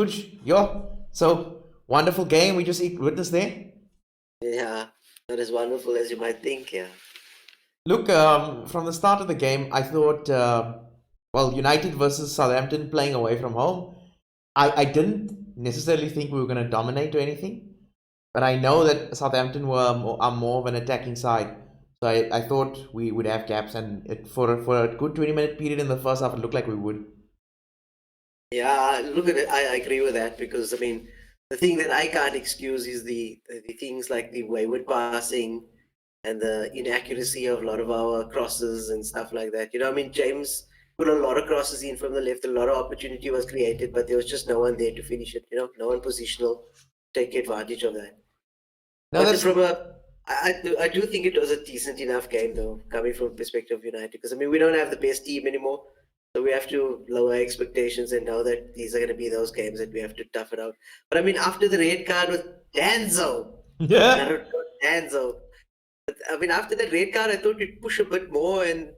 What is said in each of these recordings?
good. Yo, so wonderful game we just witnessed there. Yeah, not as wonderful as you might think. Yeah. Look, from the start of the game, I thought, well, United versus Southampton playing away from home. I didn't necessarily think we were going to dominate or anything, but I know that Southampton are more of an attacking side. So I thought we would have gaps, and for a good 20-minute period in the first half, it looked like we would. Yeah, look at it. I agree with that because I mean, the thing that I can't excuse is the things like the wayward passing and the inaccuracy of a lot of our crosses and stuff like that. You know, I mean, James put a lot of crosses in from the left. A lot of opportunity was created, but there was just no one there to finish it. You know, no one positional take advantage of that. No, But that's from I do think it was a decent enough game though, coming from perspective of United, because I mean we don't have the best team anymore, so we have to lower expectations and know that these are going to be those games that we have to tough it out. But I mean, after the red card with Danzo, and I yeah. don't know Danzo, but I mean after that red card, I thought we'd push a bit more and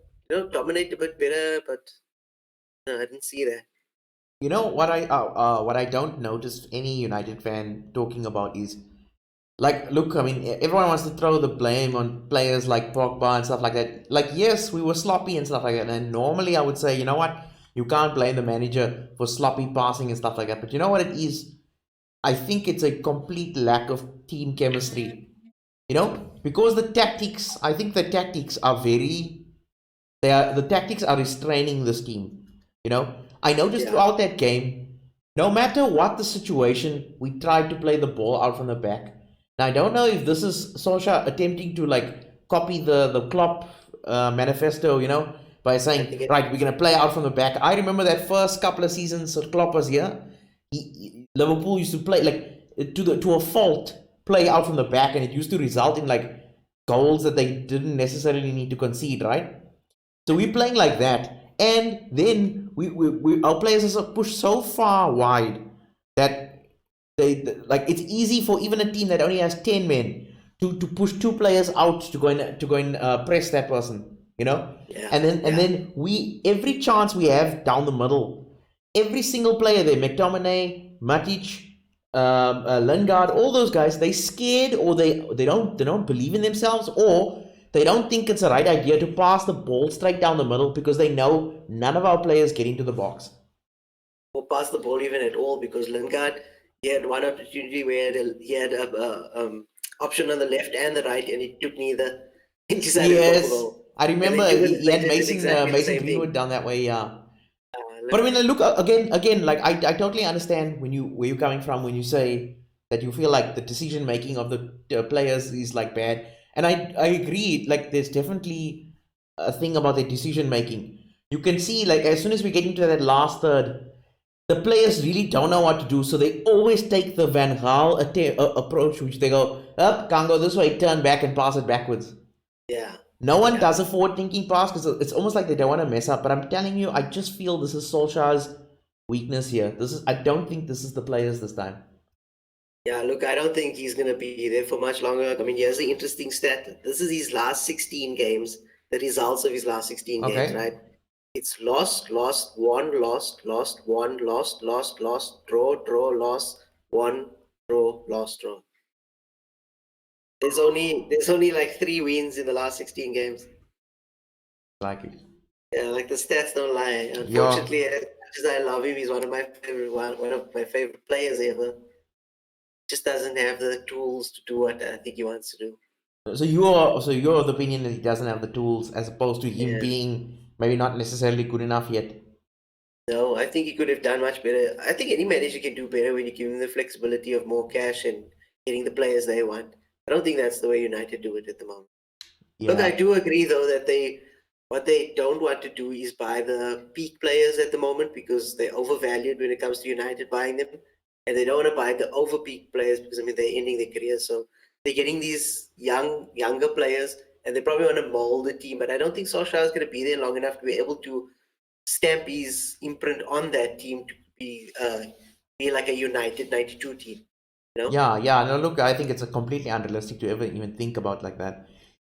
dominate a bit better, but no, I didn't see that. You know what I don't notice any United fan talking about is like, look, I mean, everyone wants to throw the blame on players like Pogba and stuff like that. Like, yes, we were sloppy and stuff like that. And normally I would say, you know what, you can't blame the manager for sloppy passing and stuff like that. But you know what it is? I think it's a complete lack of team chemistry. You know, because the tactics, I think the tactics are the tactics are restraining this team. You know, I noticed Yeah. throughout that game, no matter what the situation, we tried to play the ball out from the back. Now I don't know if this is Solskjaer attempting to like copy the Klopp manifesto, you know, by I think saying, it. right, we're gonna play out from the back. I remember that first couple of seasons that Klopp was here. Liverpool used to play like to a fault, play out from the back, and it used to result in like goals that they didn't necessarily need to concede, right? So we're playing like that, and then our players are pushed so far wide that like it's easy for even a team that only has 10 men to push two players out to go and press that person, you know. Yeah. And Yeah. then we every chance we have down the middle, every single player there, McTominay, Matic, Lingard, all those guys, they scared or they don't believe in themselves, or they don't think it's the right idea to pass the ball straight down the middle because they know none of our players get into the box. Or pass the ball even at all because Lingard, he had one opportunity where he had a option on the left and the right, and he took neither. He decided to go for Yes, goal. I And then remember 2 minutes he had later, did exactly the Mason same Greenwood thing. down that way. Yeah, but I Look, mean, look again. Like I totally understand when you where you're coming from when you say that you feel like the decision making of the players is like bad, and I agree. Like there's definitely a thing about the decision making. You can see like as soon as we get into that last third, the players really don't know what to do, so they always take the Van Gaal approach, which they go up, can't go this way, turn back and pass it backwards. yeah, No one yeah, does a forward thinking pass because it's almost like they don't want to mess up. But I'm telling you, I just feel this is Solskjaer's weakness here. I don't think this is the players this time. yeah. Look, I don't think he's gonna be there for much longer. I mean, here's the interesting stat. This is his last 16 games. The results of his last 16 games, Okay. right? It's lost, lost, won, lost, lost, won, lost, lost, lost, draw, draw, lost, won, draw, lost, draw. There's only like 3 wins in the last 16 games. Like it. Yeah, like the stats don't lie. Yeah. Unfortunately, as much as I love him, he's one of my favorite players ever. Just doesn't have the tools to do what I think he wants to do. So you're of the opinion that he doesn't have the tools as opposed to him Yeah. being maybe not necessarily good enough yet. No, I think he could have done much better. I think any manager can do better when you give him the flexibility of more cash and getting the players they want. I don't think that's the way United do it at the moment. Look, I Yeah. do agree though that what they don't want to do is buy the peak players at the moment because they're overvalued when it comes to United buying them, and they don't want to buy the over peak players because I mean they're ending their careers, so they're getting these younger players, and they probably want to mold the team. But I don't think Solskjaer is going to be there long enough to be able to stamp his imprint on that team to be like a United '92 team, you know? Yeah. No, look, I think it's a completely unrealistic to ever even think about like that.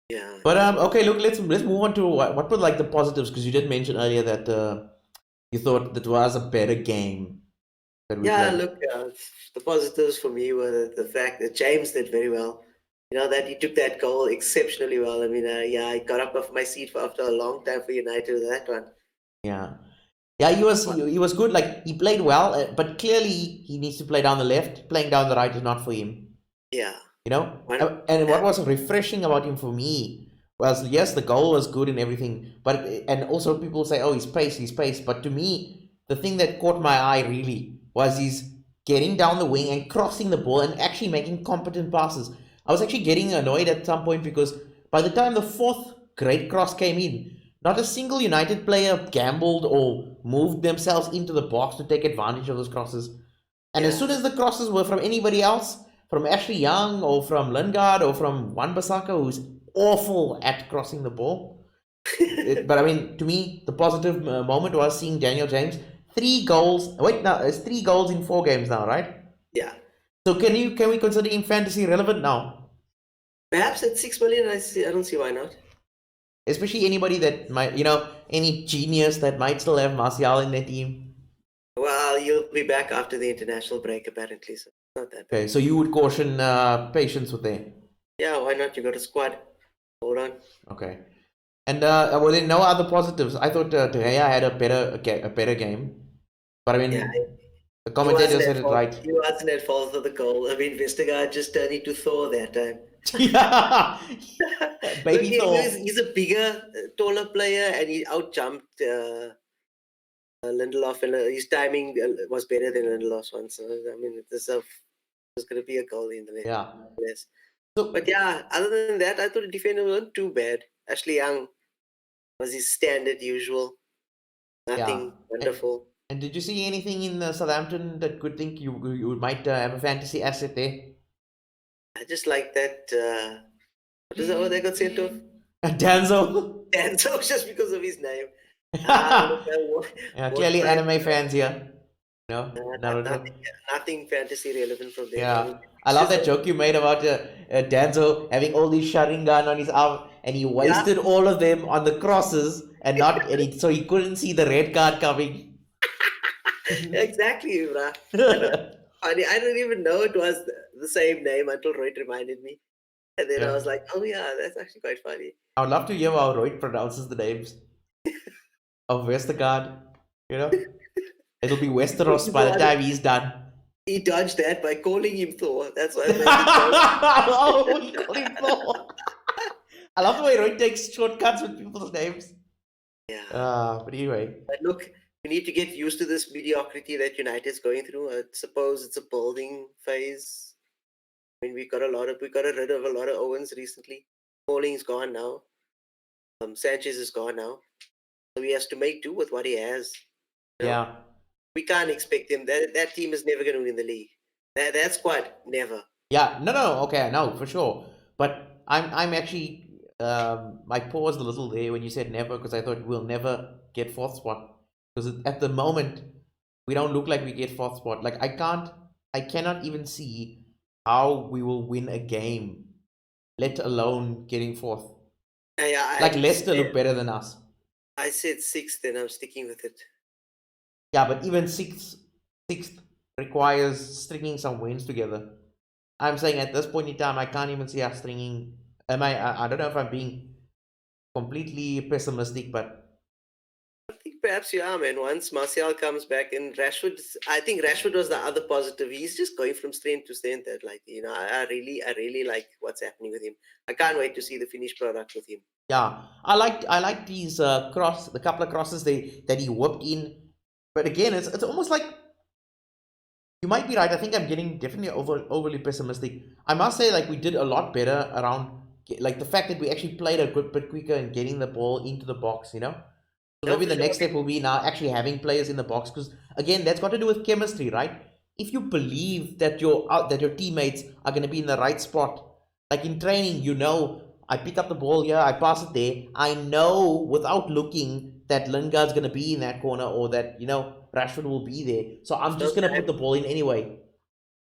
Yeah, But yeah. okay, look, let's move on to what were like the positives because you did mention earlier that you thought that was a better game. that we Yeah, played. look, the positives for me were the fact that James did very well. That he took that goal exceptionally well. I mean, yeah, I got up off my seat for after a long time for United with that one. Yeah. Yeah, he was good. Like he played well, but clearly he needs to play down the left. Playing down the right is not for him. Yeah. You know. One, And what was refreshing about him for me was, yes, the goal was good and everything, but and also people say, oh, he's pace. But to me, the thing that caught my eye really was he's getting down the wing and crossing the ball and actually making competent passes. I was actually getting annoyed at some point because by the time the fourth great cross came in, not a single United player gambled or moved themselves into the box to take advantage of those crosses. And as soon yeah. as the crosses were from anybody else, from Ashley Young or from Lingard or from Wan-Bissaka, who's awful at crossing the ball. But I mean, to me, the positive moment was seeing Daniel James. 3 goals. Wait, now it's 3 goals in 4 games now, right? Yeah. So can we consider him fantasy relevant now? Perhaps at 6 million, I don't see why not. Especially anybody that might, any genius that might still have Martial in their team. Well, you'll be back after the international break, apparently, so it's not that bad. Okay, so you would caution patience with them. Yeah, why not? You got a squad. Hold on. Okay. And were there no other positives? I thought De Gea had a better game, but I Yeah, mean, the he wasn't commentator said at it fault. right. He wasn't at fault for the goal. I mean, Vestergaard just turned into Thor that time. Yeah, Look, baby Thor. he's a bigger, taller player, and he outjumped Lindelof, and his timing was better than Lindelof's one. So I mean, there's going to be a goal in the Yeah. less. So But yeah, other than that, I thought the defender wasn't too bad. Ashley Young was his standard usual. yeah. Nothing And, wonderful. and did you see anything in Southampton that could think you might have a fantasy asset there? I just like that. What is that? What they got sent off? Danzo. Danzo, just because of his name. I don't know Yeah, what clearly price. anime fans here. No, Nothing, Naruto. nothing fantasy relevant from them. I Yeah, mean, I it's love just that joke you made about Danzo having all these Sharingan on his arm, and he yeah, wasted all of them on the crosses, so he couldn't see the red card coming. exactly, bruh. And I didn't even know it was the same name until Roy reminded me, and then I Yeah, was like, oh yeah, that's actually quite funny. I would love to hear how Roy pronounces the names of Westergaard. You know, it'll be Westeros by the time he's done. He dodged that by calling him Thor. That's why I made the joke. Oh, we call him Thor. I love the way Roy takes shortcuts with people's names. Yeah. But anyway. But look, we need to get used to this mediocrity that United's going through. I suppose it's a building phase. I mean, we got rid of a lot of Owens recently. Pauling's gone now. Sanchez is gone now. So he has to make do with what he has. Yeah. We can't expect him. That team is never going to win the league. That squad, never. Yeah, no, okay, no, for sure. But I'm actually I paused a little there when you said never because I thought we'll never get fourth spot because at the moment we don't look like we get fourth spot. Like I cannot even see how we will win a game, let alone getting fourth. Like Leicester look better than us. I said sixth, and I'm sticking with it. Yeah, but even sixth requires stringing some wins together. I'm saying at this point in time, I can't even see us stringing. I don't know if I'm being completely pessimistic, but I think perhaps you are, man. Once Martial comes back and Rashford, I think Rashford was the other positive. He's just going from strength to strength. That, like, I really like what's happening with him. I can't wait to see the finished product with him. yeah, I like these the couple of crosses that he whipped in. But again, it's almost like you might be right. I think I'm getting definitely overly pessimistic. I must say, like we did a lot better around, like the fact that we actually played a good bit quicker and getting the ball into the box. So No, maybe for the sure. next step will be now actually having players in the box because again, that's got to do with chemistry, right? If you believe that your teammates are going to be in the right spot, like in training, I pick up the ball here, I pass it there. I know without looking that Lingard's going to be in that corner or that Rashford will be there. So I'm No just going to put time. the ball in anyway.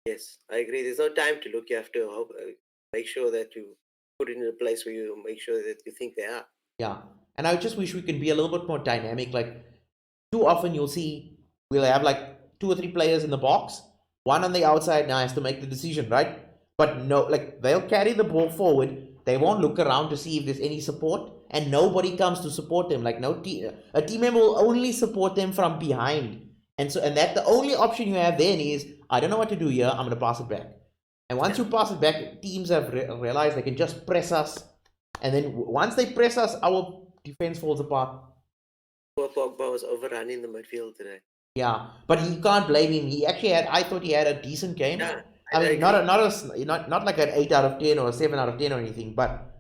Yes, I agree. There's no time to look. You have to make sure that you put it in a place where you make sure that you think they are. Yeah, and I just wish we can be a little bit more dynamic. Like too often you'll see we'll have like 2 or 3 players in the box, one on the outside now has to make the decision, right? But no, like they'll carry the ball forward. They won't look around to see if there's any support, and nobody comes to support them. Like a team member will only support them from behind, and that the only option you have then is I don't know what to do here. I'm gonna pass it back, and once you pass it back, teams have realized they can just press us, and then once they press us, our defense falls apart. Poor Pogba was overrun in the midfield today. Yeah, but you can't blame him. He actually I thought he had a decent game. Yeah, I mean, not like an 8 out of 10 or a 7 out of 10 or anything, but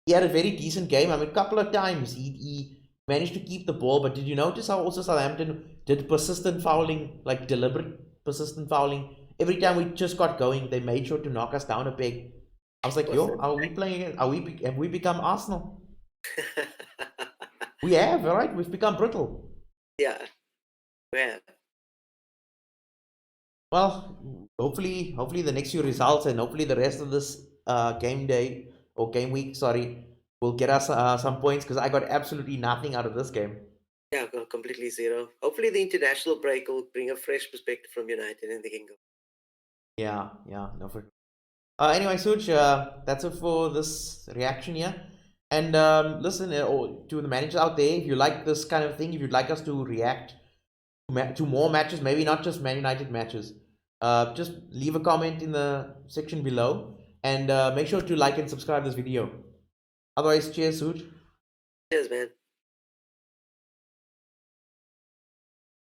he had a very decent game. I mean, a couple of times he managed to keep the ball, but did you notice how also Southampton did persistent fouling, like deliberate persistent fouling? Every time we just got going, they made sure to knock us down a peg. I was like, yo, are we playing again? Have we become Arsenal? We have, right? We've become brittle. Yeah. Yeah. Well, hopefully the next few results and hopefully the rest of this game day or game week, sorry, will get us some points because I got absolutely nothing out of this game. Yeah, completely zero. Hopefully the international break will bring a fresh perspective from United and they can go. Yeah, no for. Anyway, Such, that's it for this reaction here. And listen to the managers out there, if you like this kind of thing, if you'd like us to react to more matches, maybe not just Man United matches, just leave a comment in the section below and make sure to like and subscribe this video. Otherwise, cheers, Such. Cheers, man.